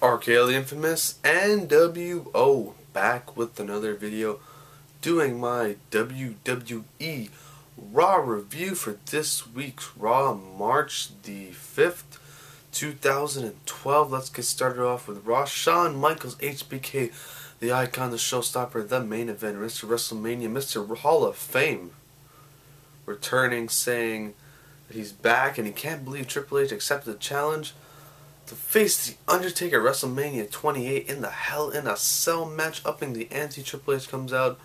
RKO the Infamous and WO back with another video doing my WWE Raw review for this week's Raw, March the 5th, 2012. Let's get started off with Raw. Shawn Michaels, HBK, the icon, the showstopper, the main event, Mr. WrestleMania, Mr. Hall of Fame, returning saying that he's back and he can't believe Triple H accepted the challenge to face the Undertaker at WrestleMania XXVIII in the Hell in a Cell match, upping the ante. Triple H comes out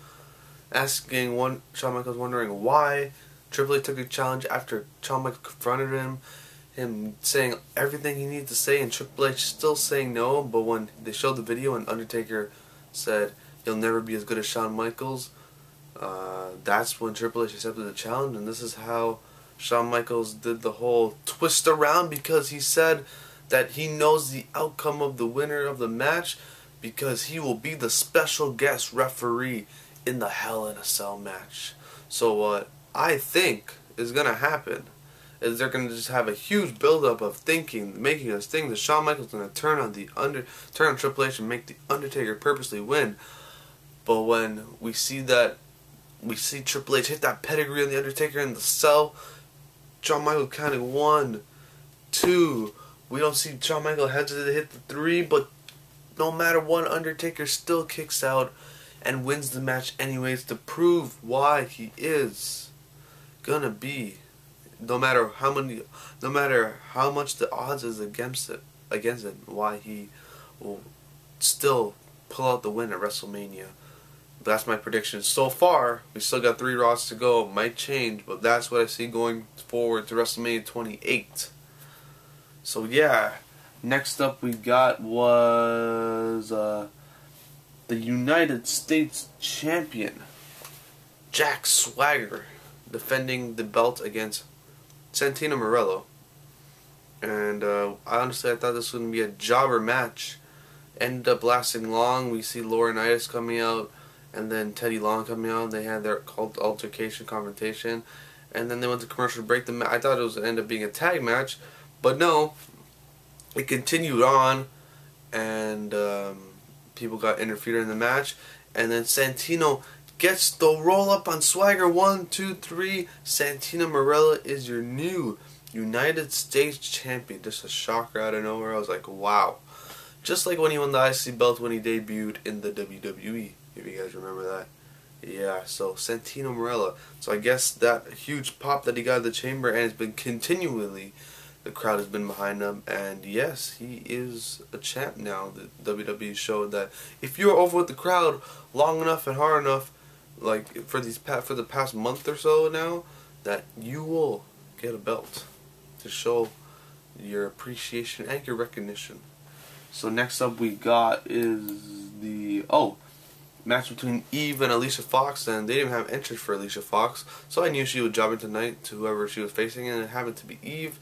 asking Shawn Michaels, wondering why Triple H took a challenge after Shawn Michaels confronted him saying everything he needed to say, and Triple H still saying no. But when they showed the video and Undertaker said he'll never be as good as Shawn Michaels, that's when Triple H accepted the challenge. And this is how Shawn Michaels did the whole twist around, because he said that he knows the outcome of the winner of the match because he will be the special guest referee in the Hell in a Cell match. So what I think is going to happen is they're going to just have a huge build-up of making us think that Shawn Michaels is going to turn on Triple H and make the Undertaker purposely win. But when we see Triple H hit that pedigree on the Undertaker in the Cell, Shawn Michaels counting 1, 2. We don't see Shawn Michaels hesitate to hit the 3, but no matter what, Undertaker still kicks out and wins the match anyways to prove why he is gonna be, no matter how much the odds is against him, why he will still pull out the win at WrestleMania. That's my prediction so far. We still got 3 Raws to go. Might change, but that's what I see going forward to WrestleMania 28. So yeah, next up we got was the United States Champion Jack Swagger defending the belt against Santino Marella. And I thought this was going to be a jobber match. Ended up lasting long. We see Laurinaitis coming out, and then Teddy Long coming out. They had their altercation, confrontation, and then they went to commercial break. I thought it was going to end up being a tag match, but no, it continued on, and people got interfered in the match, and then Santino gets the roll up on Swagger. 1, 2, 3. Santino Marella is your new United States Champion. Just a shocker out of nowhere. I was like, wow. Just like when he won the IC belt when he debuted in the WWE, if you guys remember that. Yeah, so Santino Marella. So I guess that huge pop that he got at the Chamber, and it's been continually, the crowd has been behind him, and yes, he is a champ now. The WWE showed that if you're over with the crowd long enough and hard enough, like for the past month or so now, that you will get a belt to show your appreciation and your recognition. So next up we got is the match between Eve and Alicia Fox, and they didn't have entries for Alicia Fox, so I knew she would job in tonight to whoever she was facing, and it happened to be Eve.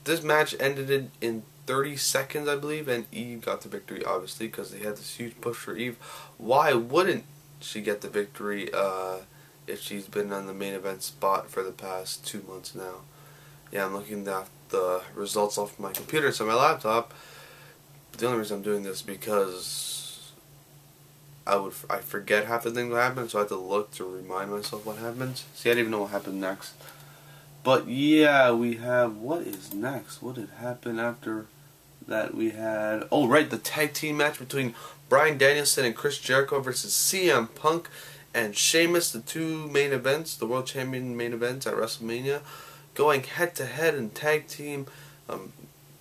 This match ended in 30 seconds, I believe, and Eve got the victory, obviously, because they had this huge push for Eve. Why wouldn't she get the victory if she's been on the main event spot for the past 2 months now? Yeah, I'm looking at the results off my computer, so my laptop. The only reason I'm doing this is because I forget half the things that happen, so I have to look to remind myself what happens. See, I didn't even know what happened next. But yeah, we have, what is next? What had happened after that? We had, oh right, the tag team match between Bryan Danielson and Chris Jericho versus CM Punk and Sheamus, the 2 main events, the World Champion main events at WrestleMania, going head to head in tag team,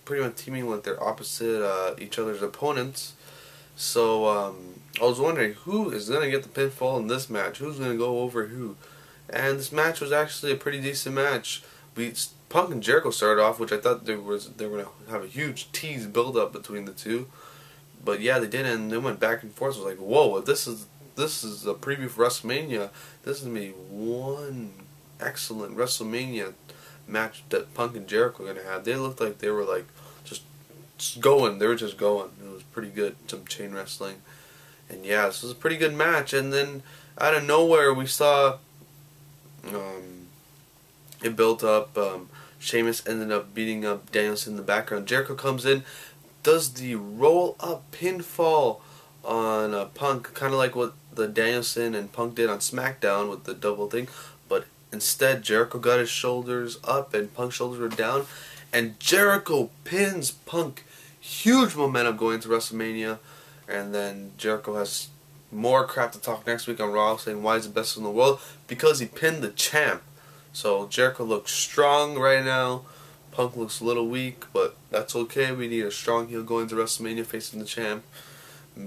pretty much teaming with their opposite each other's opponents. So I was wondering who is going to get the pinfall in this match, who's going to go over who. And this match was actually a pretty decent match. Punk and Jericho started off, which I thought they were going to have a huge tease build up between the two, but yeah, they didn't. And they went back and forth. I was like, whoa, this is a preview for WrestleMania. This is gonna be one excellent WrestleMania match that Punk and Jericho are gonna have. They looked like they were like just going. They were just going. It was pretty good. Some chain wrestling, and yeah, this was a pretty good match. And then out of nowhere, we saw. It built up. Sheamus ended up beating up Danielson in the background. Jericho comes in, does the roll-up pinfall on Punk, kind of like what the Danielson and Punk did on SmackDown with the double thing, but instead Jericho got his shoulders up and Punk's shoulders were down, and Jericho pins Punk. Huge momentum going into WrestleMania, and then Jericho has more crap to talk next week on Raw, saying why he's the best in the world, because he pinned the champ. So Jericho looks strong right now. Punk looks a little weak, but that's okay. We need a strong heel going to WrestleMania facing the champ.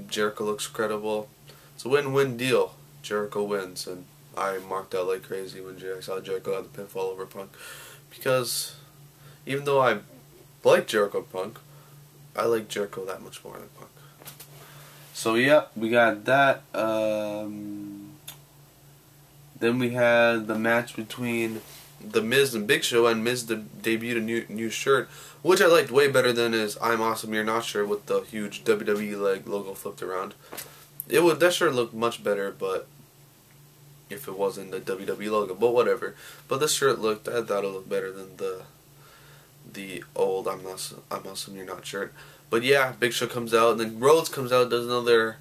Jericho looks credible. It's a win-win deal. Jericho wins, and I marked out like crazy when I saw Jericho have the pinfall over Punk, because even though I like Jericho and Punk, I like Jericho that much more than Punk. So yeah, we got that. Then we had the match between The Miz and Big Show, and Miz debuted a new shirt, which I liked way better than his "I'm Awesome, You're Not" shirt with the huge WWE leg logo flipped around. That shirt looked much better, but if it wasn't the WWE logo, but whatever. But this shirt I thought it looked better than the old "I'm Awesome, You're Not" shirt. But yeah, Big Show comes out, and then Rhodes comes out, does another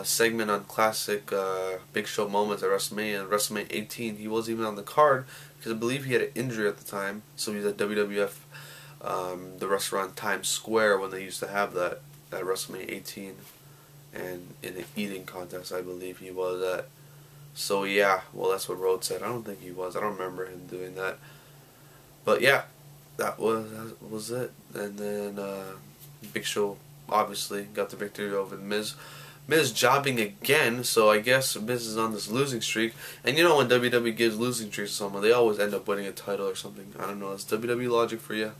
segment on classic Big Show moments at WrestleMania XVIII. He wasn't even on the card because I believe he had an injury at the time. So he was at WWF, the restaurant Times Square, when they used to have that at WrestleMania XVIII, and in an eating contest I believe he was at. So yeah, well, that's what Rhodes said. I don't think he was. I don't remember him doing that. But yeah, that was it. And then Big Show obviously got the victory over the Miz. Miz jobbing again, so I guess Miz is on this losing streak. And you know when WWE gives losing streaks to someone, they always end up winning a title or something. I don't know, that's WWE logic for you.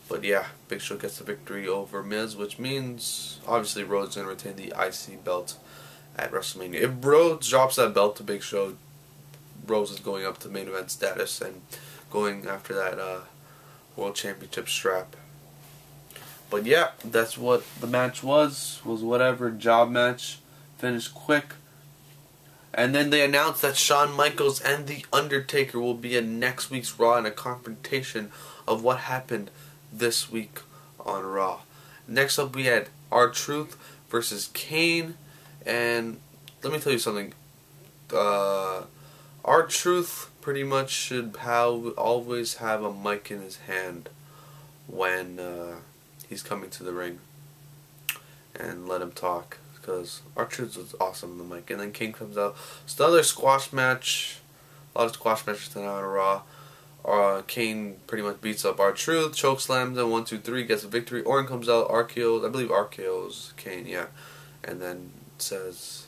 But yeah, Big Show gets the victory over Miz, which means obviously Rhodes is going to retain the IC belt at WrestleMania. If Rhodes drops that belt to Big Show, Rhodes is going up to main event status and going after that World Championship strap. But yeah, that's what the match was whatever, job match, finished quick. And then they announced that Shawn Michaels and The Undertaker will be in next week's Raw in a confrontation of what happened this week on Raw. Next up we had R-Truth versus Kane, and let me tell you something, R-Truth pretty much should always have a mic in his hand when he's coming to the ring, and let him talk, because R-Truth was awesome on the mic. And then Kane comes out. It's another squash match. A lot of squash matches tonight on Raw. Kane pretty much beats up R-Truth, chokeslams him, 1, 2, 3, gets a victory. Orton comes out, RKOs, I believe RKOs Kane, yeah. And then says,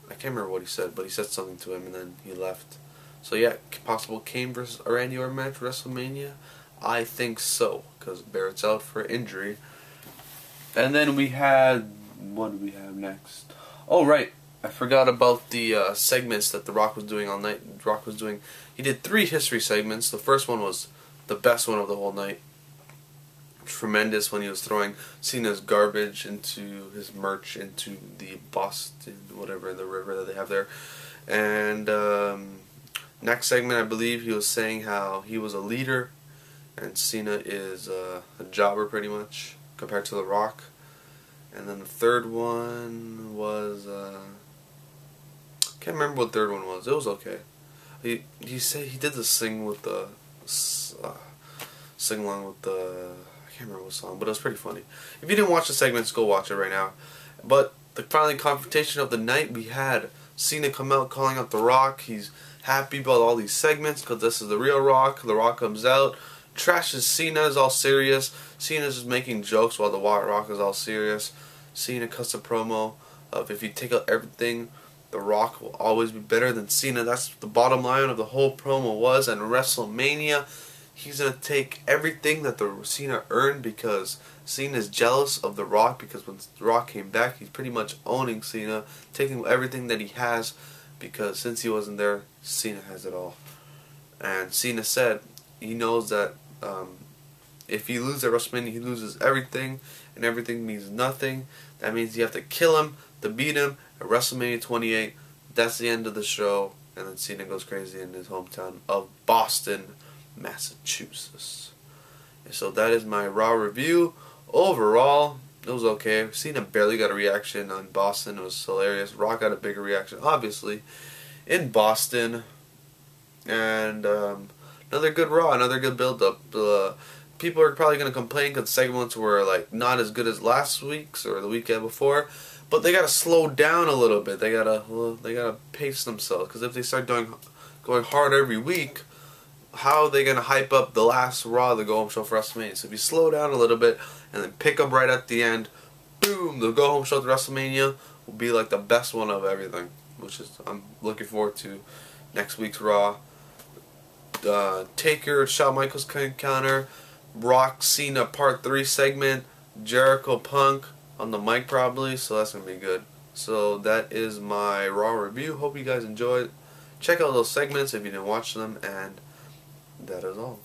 I can't remember what he said, but he said something to him and then he left. So yeah, possible Kane versus Randy Orton match WrestleMania? I think so, because Barrett's out for injury. And then we had, what do we have next? Oh right, I forgot about the segments that The Rock was doing all night. The Rock was doing, he did 3 history segments. The first one was the best one of the whole night. Tremendous, when he was throwing Cena's garbage into his merch into the Boston, whatever, the river that they have there. And next segment, I believe he was saying how he was a leader and Cena is a jobber pretty much compared to The Rock. And then the third one was can't remember what the third one was. It was okay. He said he did this thing with the sing along with the, I can't remember what song, but it was pretty funny. If you didn't watch the segments, go watch it right now. But the finally confrontation of the night, we had Cena come out calling out The Rock. He's happy about all these segments because this is the real Rock. The Rock comes out, trashes Cena, is all serious. Cena's just making jokes while the Rock is all serious. Cena cuts a promo of, if you take out everything, The Rock will always be better than Cena. That's the bottom line of the whole promo was. And WrestleMania, he's going to take everything that the Cena earned, because Cena is jealous of The Rock, because when The Rock came back, he's pretty much owning Cena, taking everything that he has, because since he wasn't there, Cena has it all. And Cena said he knows that if he loses at WrestleMania, he loses everything, and everything means nothing. That means you have to kill him to beat him at WrestleMania 28. That's the end of the show, and then Cena goes crazy in his hometown of Boston, Massachusetts. And so that is my Raw review overall, it was okay. Cena barely got a reaction on Boston. It was hilarious. Rock got a bigger reaction, obviously, in Boston. And another good Raw, another good build-up. People are probably going to complain because segments were like not as good as last week's or the weekend before. But they got to slow down a little bit. They gotta pace themselves, because if they start going hard every week, how are they going to hype up the last Raw, the go-home show for WrestleMania? So if you slow down a little bit and then pick up right at the end, boom, the go-home show to WrestleMania will be like the best one of everything, which is, I'm looking forward to next week's Raw. Taker, Shawn Michaels counter, Rock Cena Part 3 segment, Jericho Punk on the mic probably, so that's going to be good. So that is my Raw review. Hope you guys enjoyed. Check out those segments if you didn't watch them, and that is all.